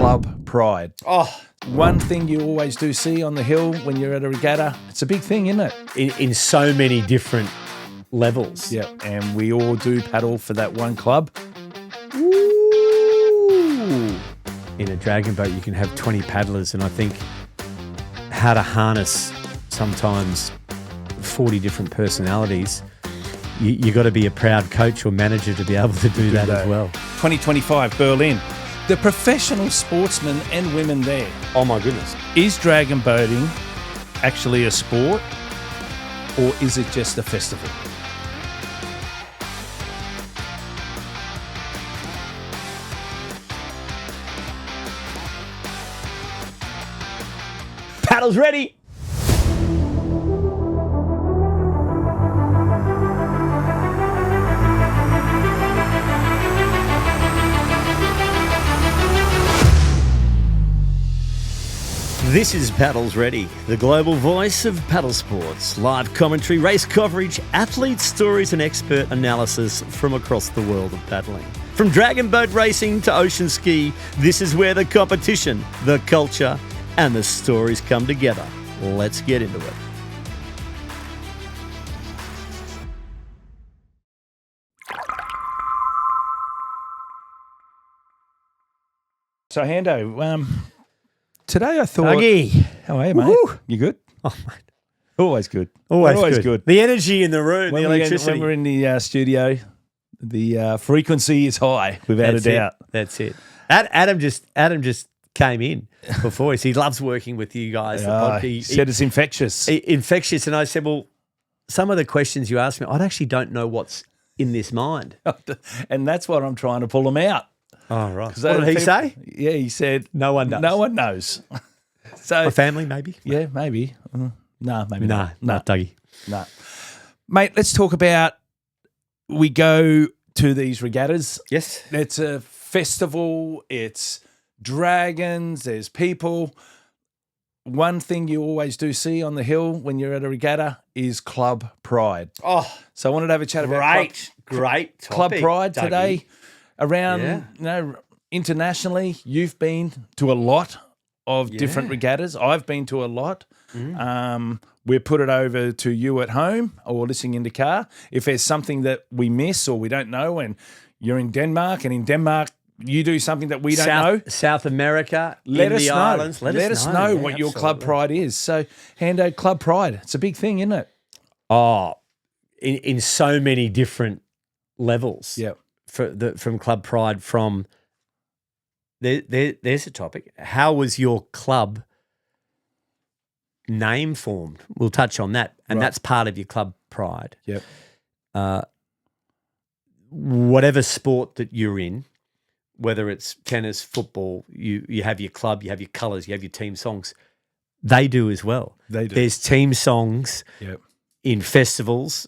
club pride. Oh, One thing you always do see on the hill when you're at a regatta, it's a big thing, isn't it? in so many different levels. Yeah, and we all do paddle for that one club. Ooh. In a dragon boat, you can have 20 paddlers, and I think how to harness sometimes 40 different personalities. You got to be a proud coach or manager to be able to do that as well. 2025 Berlin. The professional sportsmen and women there. Oh my goodness. Is dragon boating actually a sport, or is it just a festival? Paddles ready. This is Paddles Ready, the global voice of paddle sports. Live commentary, race coverage, athlete stories and expert analysis from across the world of paddling. From dragon boat racing to ocean ski, this is where the competition, the culture and the stories come together. Let's get into it. So, Hando, today I thought... Dougie. How are you, mate? Woo. You good? Oh, mate. Always good. Always good. The energy in the room, When the electricity. when we're in the studio, the frequency is high, without a doubt. That's it. Adam just came in before us. He loves working with you guys. He said it's infectious. Infectious. And I said, well, some of the questions you asked me, I actually don't know what's in this mind. And that's what I'm trying to pull them out. Oh, right. What did he say? Yeah, he said... No one knows. No one knows. So My family, maybe? Yeah, maybe. No, maybe No, not. no, Dougie. No. Mate, let's talk about... We go to these regattas. Yes. It's a festival. It's dragons. There's people. One thing you always do see on the hill when you're at a regatta is club pride. Oh, So I wanted to have a chat about great club topic, pride Dougie. today. Around, Yeah. Internationally, you've been to a lot of different Yeah. regattas. I've been to a lot. We put it over to you at home or listening in the car. If there's something that we miss or we don't know, and you're in Denmark, and in Denmark you do something that we don't know, South America, let in us the know. islands. Let us know Yeah, what your club absolutely. pride is. So, Hando, club pride, it's a big thing, isn't it? Oh, in so many different levels. Yeah. From club pride. From there's a topic. How was your club name formed? We'll touch on that, and Right. that's part of your club pride. Yep. Whatever sport that you're in, whether it's tennis, football, you have your club, you have your colours, you have your team songs. They do as well. They do. There's team songs Yep. in festivals.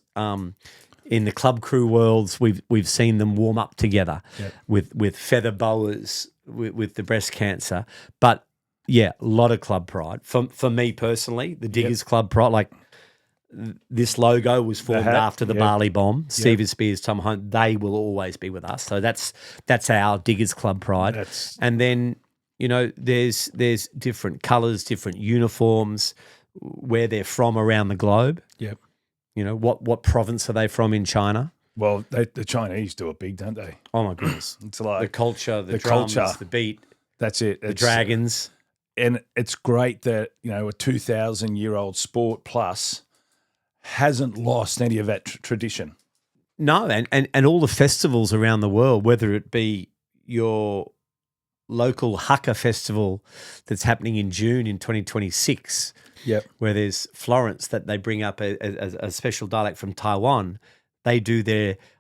In the club crew worlds, we've seen them warm up together Yep. with feather boas with the breast cancer. But yeah, a lot of club pride. For me personally, the Diggers Club pride, like this logo was formed hat, after the yep. Bali bomb. Steven Spears, Tom Hunt, they will always be with us. So that's our Diggers Club pride. And then, there's different colours, different uniforms, where they're from around the globe. Yep. What province are they from in China? Well, the Chinese do it big, don't they? Oh my goodness. It's like The culture, the drums, the beat, That's it. the dragons. And it's great that, a 2,000-year-old sport plus hasn't lost any of that tradition. No, and all the festivals around the world, whether it be your local Haka festival that's happening in June in 2026, where there's Florence that they bring up a special dialect from Taiwan. They do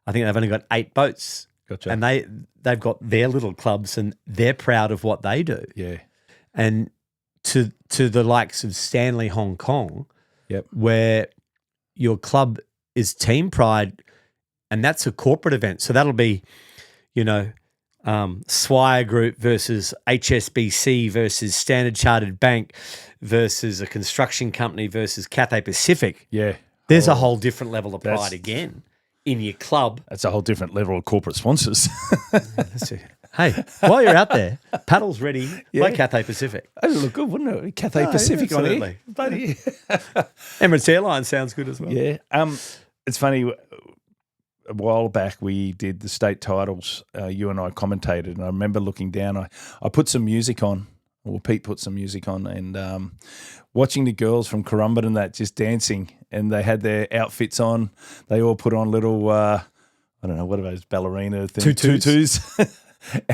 I think they've only got 8 boats. Gotcha. And they've got their little clubs and they're proud of what they do. Yeah. And to the likes of Stanley Hong Kong, where your club is team pride, and that's a corporate event. So that'll be, Swire Group versus HSBC versus Standard Chartered Bank versus a construction company versus Cathay Pacific. Yeah. There's a whole different level of that's- pride again in your club. That's a whole different level of corporate sponsors. That's Hey, while you're out there, paddles ready by Cathay Pacific. That would look good, wouldn't it? Cathay Pacific on here. Bloody Emirates Airlines sounds good as well. Yeah. It's funny. A while back, we did the state titles. You and I commentated, and I remember looking down. I put some music on, or Pete put some music on, and watching the girls from Currumbin and that just dancing, and they had their outfits on. They all put on little, I don't know, what are those ballerina things? Tutus.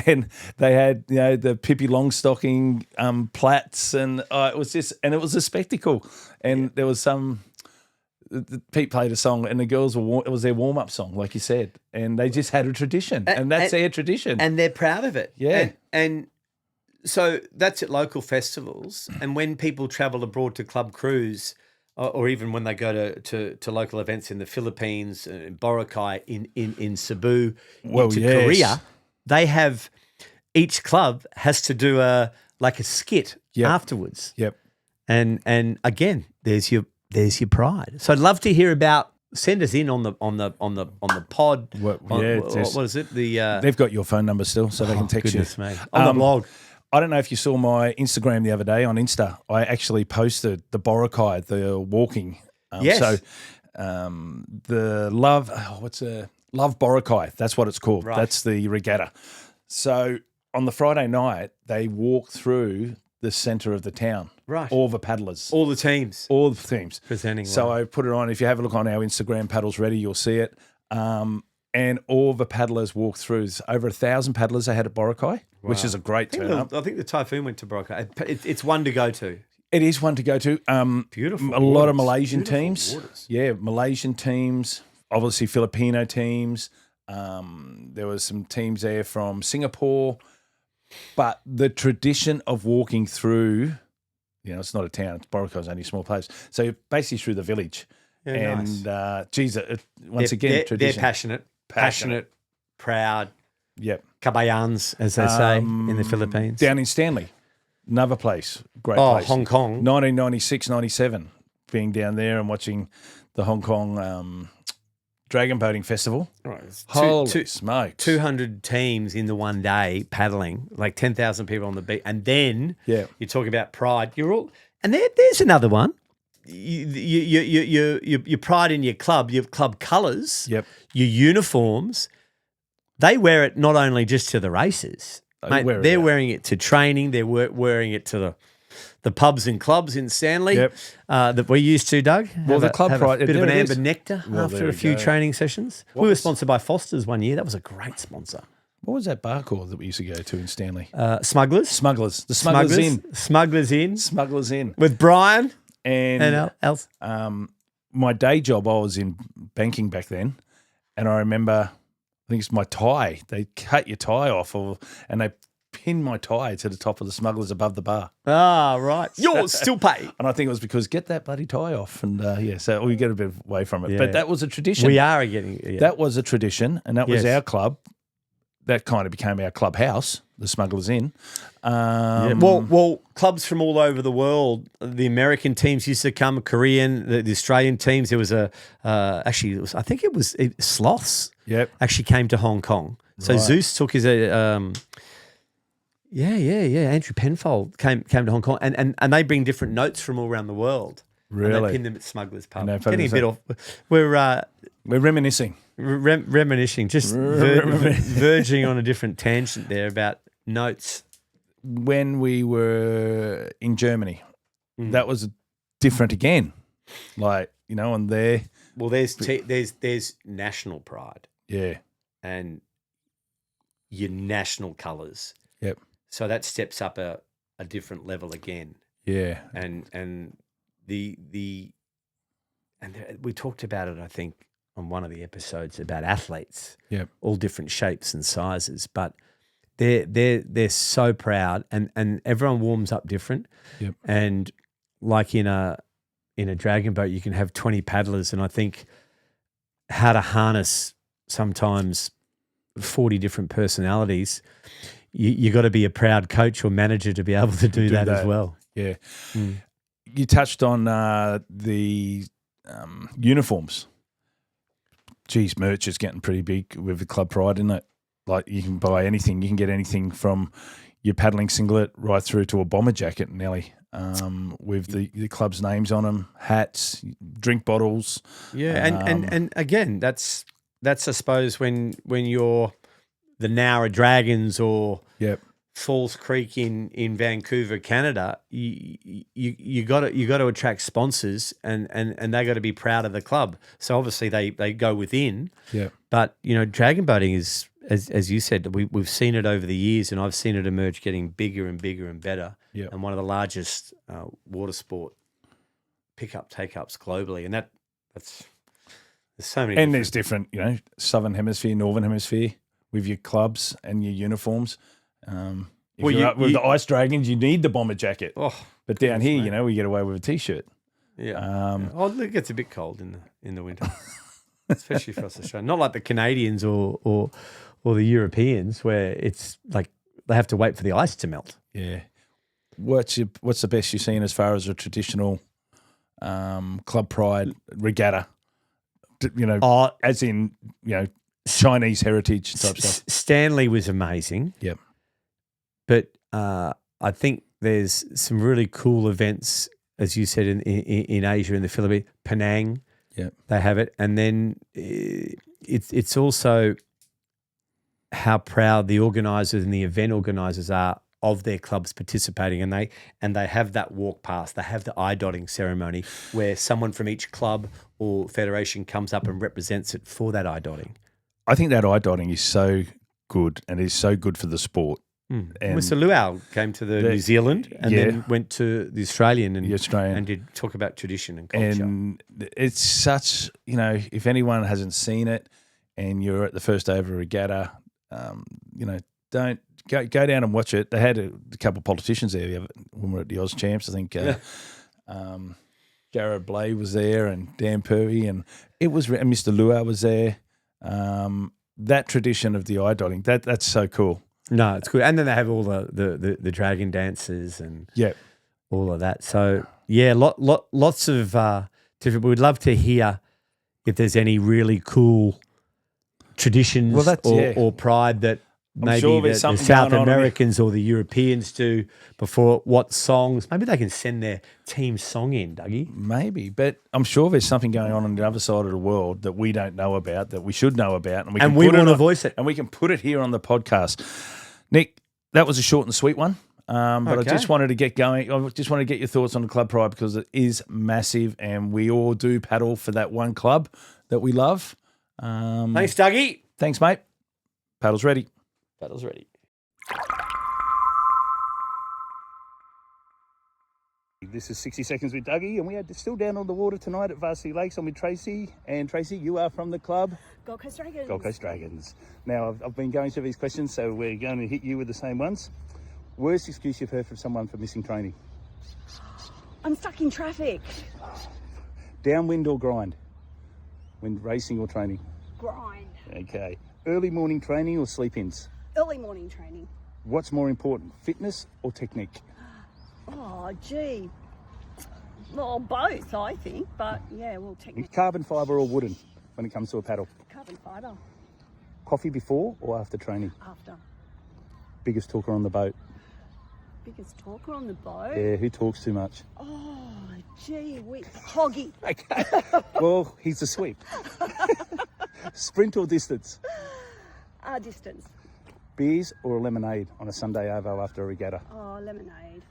And they had, the Pippi Longstocking plaits, and it was a spectacle. And there was Pete played a song, and the girls it was their warm up song, like you said, and they just had a tradition, and that's their tradition, and they're proud of it. Yeah, and so that's at local festivals, and when people travel abroad to club cruise, or even when they go to local events in the Philippines, in Boracay, in Cebu, Korea, they have each club has to do a skit afterwards. Yep, and again, there's your pride. So I'd love to hear about. Send us in on the pod. What is it? They've got your phone number still, so they can text you. Me. On the blog. I don't know if you saw my Instagram the other day on Insta. I actually posted the Boracay, the walking. Yes. So the Love Boracay. That's what it's called. Right. That's the regatta. So on the Friday night, they walk through the centre of the town. Right. All the paddlers. All the teams. Presenting. So I put it on. If you have a look on our Instagram, Paddles Ready, you'll see it. And all the paddlers walk through. There's over 1,000 paddlers they had at Boracay, which is a great turn-up. I think the Typhoon went to Boracay. It's one to go to. It is one to go to. Beautiful. A lot of Malaysian teams. Waters. Yeah, Malaysian teams, obviously Filipino teams. There was some teams there from Singapore. But the tradition of walking through, it's not a town. Boracay's only a small place. So you're basically through the village. Yeah, and, nice. Tradition. They're passionate, proud. Yep. Kabayans, as they say in the Philippines. Down in Stanley, another place, great place. Hong Kong. 1996, 97, being down there and watching the Hong Kong Dragon Boating Festival. Right. Holy smokes. 200 teams in the one day paddling, like 10,000 people on the beach. And then you're talking about pride. And there's another one. Your pride in your club colours, your uniforms, they wear it not only just to the races. They're wearing it to training. They're wearing it to the pubs and clubs in Stanley that we used to, Doug. Well, the club pride, a bit of an amber nectar after a few training sessions. We were sponsored by Foster's one year. That was a great sponsor. What was that bar called that we used to go to in Stanley? Smugglers. The Smugglers Inn. Smugglers Inn. With Brian. And else. My day job, I was in banking back then, and I remember, I think it's my tie. They cut your tie off, and they pinned my tie to the top of the Smugglers above the bar. Ah, right. Yours still pay. And I think it was because get that bloody tie off, and so we get a bit away from it. Yeah. But that was a tradition. We are getting that was a tradition, and that was our club. That kind of became our clubhouse, the Smugglers Inn. Well, clubs from all over the world. The American teams used to come, Korean, the Australian teams. There was Sloths. Yep. Actually came to Hong Kong. So Zeus took his Andrew Penfold came to Hong Kong, and they bring different notes from all around the world. Really, and they pin them at Smugglers Pub. Getting a bit off. We're reminiscing. Reminiscing, just verging on a different tangent there about notes. When we were in Germany, that was different again. And there. Well, there's national pride. Yeah. And your national colours. Yep. So that steps up a different level again. Yeah. And we talked about it, I think, on one of the episodes about athletes. Yep. All different shapes and sizes, but they're so proud, and everyone warms up different. Yep. And like in a dragon boat, you can have 20 paddlers, and I think how to harness sometimes 40 different personalities. You got to be a proud coach or manager to be able to do that as well. Yeah. You touched on the uniforms. Geez, merch is getting pretty big with the club pride, isn't it? Like you can buy anything. You can get anything from your paddling singlet right through to a bomber jacket, Nelly, with the club's names on them, hats, drink bottles. Yeah, and again, that's I suppose when you're the Nowra Dragons or Falls Creek in Vancouver, Canada, you got to attract sponsors and they got to be proud of the club. So obviously they go within. Yeah. But dragon boating is, as you said, we've seen it over the years, and I've seen it emerge, getting bigger and bigger and better. Yeah. And one of the largest water sport take-ups globally, and that's there's so many. And there's different, Southern Hemisphere, Northern Hemisphere, with your clubs and your uniforms. If you're up with the Ice Dragons, you need the bomber jacket. Oh, but down here, we get away with a t-shirt. Yeah. It gets a bit cold in the winter, especially for us Australians. Not like the Canadians or the Europeans, where it's like they have to wait for the ice to melt. Yeah. What's the best you've seen as far as a traditional club pride regatta? As in Chinese heritage type stuff. Stanley was amazing. Yep. But I think there's some really cool events, as you said, in Asia, in the Philippines, Penang. Yeah, they have it, and then it's also how proud the organisers and the event organisers are of their clubs participating, and they have that walk past, they have the eye dotting ceremony where someone from each club or federation comes up and represents it for that eye dotting. I think that eye dotting is so good and is so good for the sport. And Mr. Luau came to the New Zealand and then went to the Australian and did talk about tradition and culture. And it's such, if anyone hasn't seen it and you're at the first day of a regatta, don't go down and watch it. They had a couple of politicians there when we were at the Oz Champs. I think Jared Blay was there and Dan Purvey, and Mr. Luau was there. That tradition of the eye dotting, that's so cool. No, it's good. And then they have all the dragon dances and all of that. So, lots of different. We'd love to hear if there's any really cool traditions or pride that maybe the South Americans or the Europeans do before. What songs? Maybe they can send their team song in, Dougie. Maybe, but I'm sure there's something going on the other side of the world that we don't know about, that we should know about, and we want to voice it, and we can put it here on the podcast. Nick, that was a short and sweet one, but I just wanted to get going. I just want to get your thoughts on the club pride because it is massive, and we all do paddle for that one club that we love. Thanks, Dougie. Thanks, mate. Paddle's ready. Paddle's ready. This is 60 Seconds with Dougie, and we are still down on the water tonight at Varsity Lakes. I'm with Tracy. And Tracy, you are from the club? Gold Coast Dragons. Gold Coast Dragons. Now, I've been going through these questions, so we're going to hit you with the same ones. Worst excuse you've heard from someone for missing training? I'm stuck in traffic. Downwind or grind? When racing or training? Grind. Okay. Early morning training or sleep-ins? Early morning training. What's more important, fitness or technique? Oh, gee. Well, both, I think, but technique. Carbon fibre or wooden when it comes to a paddle? Carbon fibre. Coffee before or after training? After. Biggest talker on the boat? Biggest talker on the boat? Yeah, who talks too much? Oh, gee, Hoggy. Okay. Well, he's a sweep. Sprint or distance? Distance. Beers or a lemonade on a Sunday arvo after a regatta? Oh, lemonade.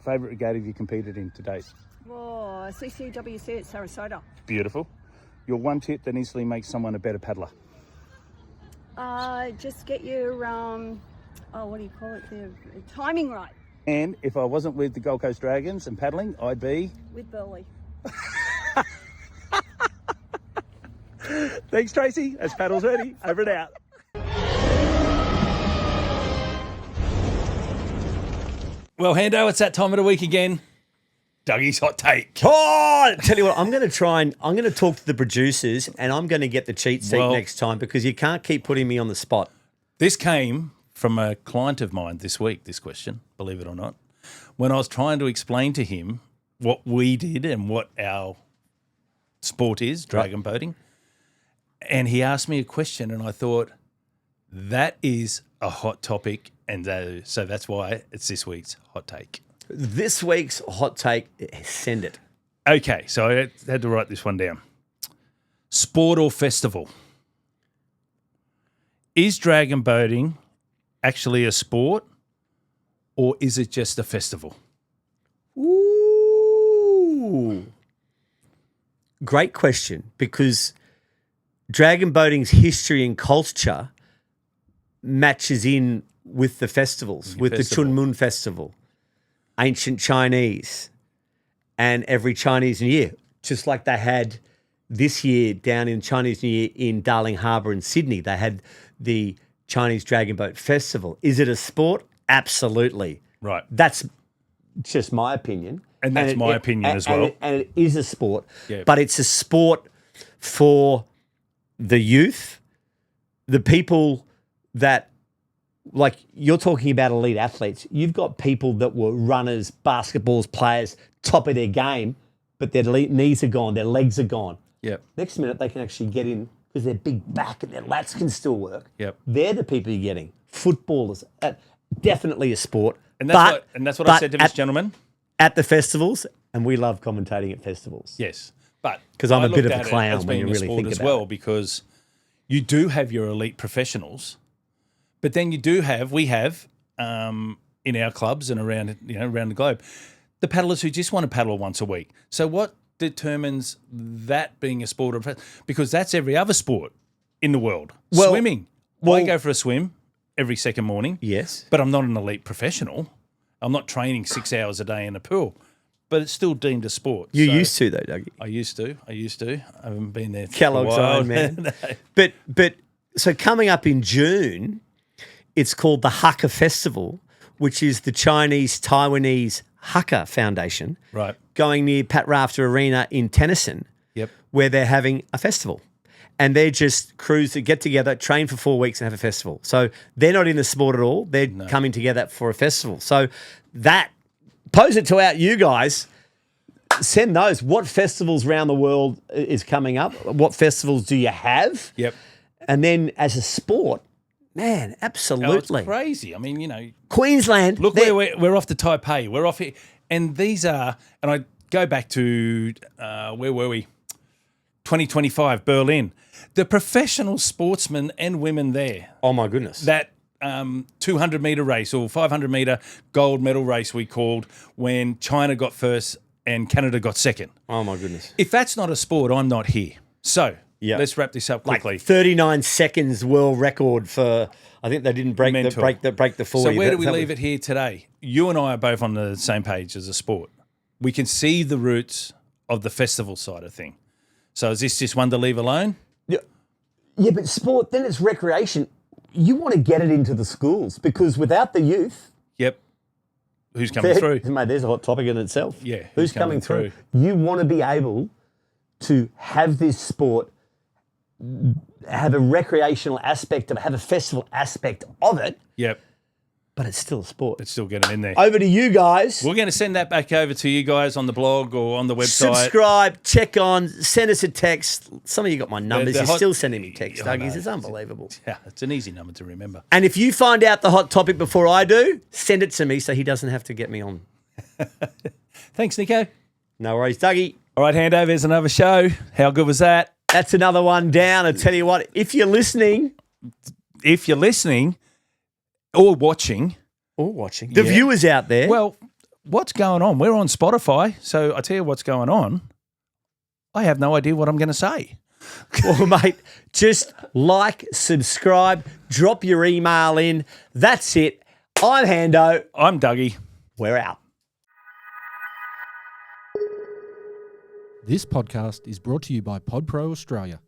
Favourite regatta you competed in to date? Oh, CCWC at Sarasota. Beautiful. Your one tip that instantly makes someone a better paddler? Just get your, what do you call it? The timing right. And if I wasn't with the Gold Coast Dragons and paddling, I'd be? With Burley. Thanks, Tracy. That's Paddles Ready. Over and out. Well, Hando, it's that time of the week again. Dougie's hot take. Oh, tell you what, I'm going to talk to the producers and I'm going to get the cheat sheet next time because you can't keep putting me on the spot. This came from a client of mine this week, this question, believe it or not, when I was trying to explain to him what we did and what our sport is, dragon boating. And he asked me a question and I thought, That is a hot topic, and so that's why it's this week's hot take. This week's hot take, send it. Okay, so I had to write this one down. Sport or festival? Is dragon boating actually a sport, or is it just a festival? Ooh. Great question, because dragon boating's history and culture matches in with the festivals, with the Chunmun Festival, ancient Chinese, and every Chinese New Year, just like they had this year down in Chinese New Year in Darling Harbour in Sydney. They had the Chinese Dragon Boat Festival. Is it a sport? Absolutely. Right. That's just my opinion. And that's my opinion as well. And it is a sport, Yeah. but it's a sport for the youth, the people that, like you're talking about elite athletes. You've got people that were runners, basketballs, players, top of their game, but their knees are gone, their legs are gone. Yep. Next minute, they can actually get in because their big back and their lats can still work. Yep. They're the people you're getting. Footballers, definitely a sport. And that's what I said to this gentleman. At the festivals, and we love commentating at festivals. Yes, but 'Cause I'm I a bit looked of a at it clown as when you being a really sport think as about well, it. because you do have your elite professionals, but then we have in our clubs and around the globe, the paddlers who just want to paddle once a week. So what determines that being a sport? Because that's every other sport in the world. Well- Swimming. well- I go for a swim every second morning. Yes. But I'm not an elite professional. I'm not training 6 hours a day in a pool, but it's still deemed a sport. You So- used to, though, Dougie. I used to. I haven't been there for Kellogg's a while. Iron Man. No. But so coming up in June, it's called the Hakka Festival, which is the Chinese-Taiwanese Hakka Foundation, Right. going near Pat Rafter Arena in Tennyson, Yep. where they're having a festival. And they're just crews that get together, train for 4 weeks and have a festival. So they're not in the sport at all. They're coming together for a festival. So that, pose it to you guys. Send those. What festivals around the world is coming up? What festivals do you have? Yep. And then as a sport, man, Oh, it's absolutely. crazy. I mean, Queensland. look they're- where we're off to Taipei. We're off here. And these are, and I go back to, where were we? 2025, Berlin. The professional sportsmen and women there, Oh, my goodness. that 200-metre race or 500-metre gold medal race we called, when China got first and Canada got second. Oh, my goodness. If that's not a sport, I'm not here. So Yeah. let's wrap this up quickly. 39 seconds world record for, I think they didn't break Mental. the 40. So where do we leave it here today? You and I are both on the same page as a sport. We can see the roots of the festival side of thing. So is this just one to leave alone? Yeah, but sport, then it's recreation. You want to get it into the schools because without the youth, Yep. Who's coming through? Mate, there's a hot topic in itself. Yeah, Who's coming through? You want to be able to have this sport, have a recreational aspect of it, have a festival aspect of it, Yep. but it's still a sport. Let's still get them in there. Over to you guys. We're going to send that back over to you guys on the blog or on the website. Subscribe, check on, send us a text. Some of you got my numbers. the You're hot- still sending me texts, I Dougies. know. It's unbelievable. Yeah, it's an easy number to remember. And if you find out the hot topic before I do, send it to me so he doesn't have to get me on. Thanks, Nico. No worries, Dougie. All right, Hando, there's another show. How good was that? That's another one down. I tell you what, if you're listening or watching, or watching, the viewers out there, well, what's going on? We're on Spotify, so I tell you what's going on. I have no idea what I'm going to say. well, mate, just like, subscribe, drop your email in. That's it. I'm Hando. I'm Dougie. We're out. This podcast is brought to you by PodPro Australia.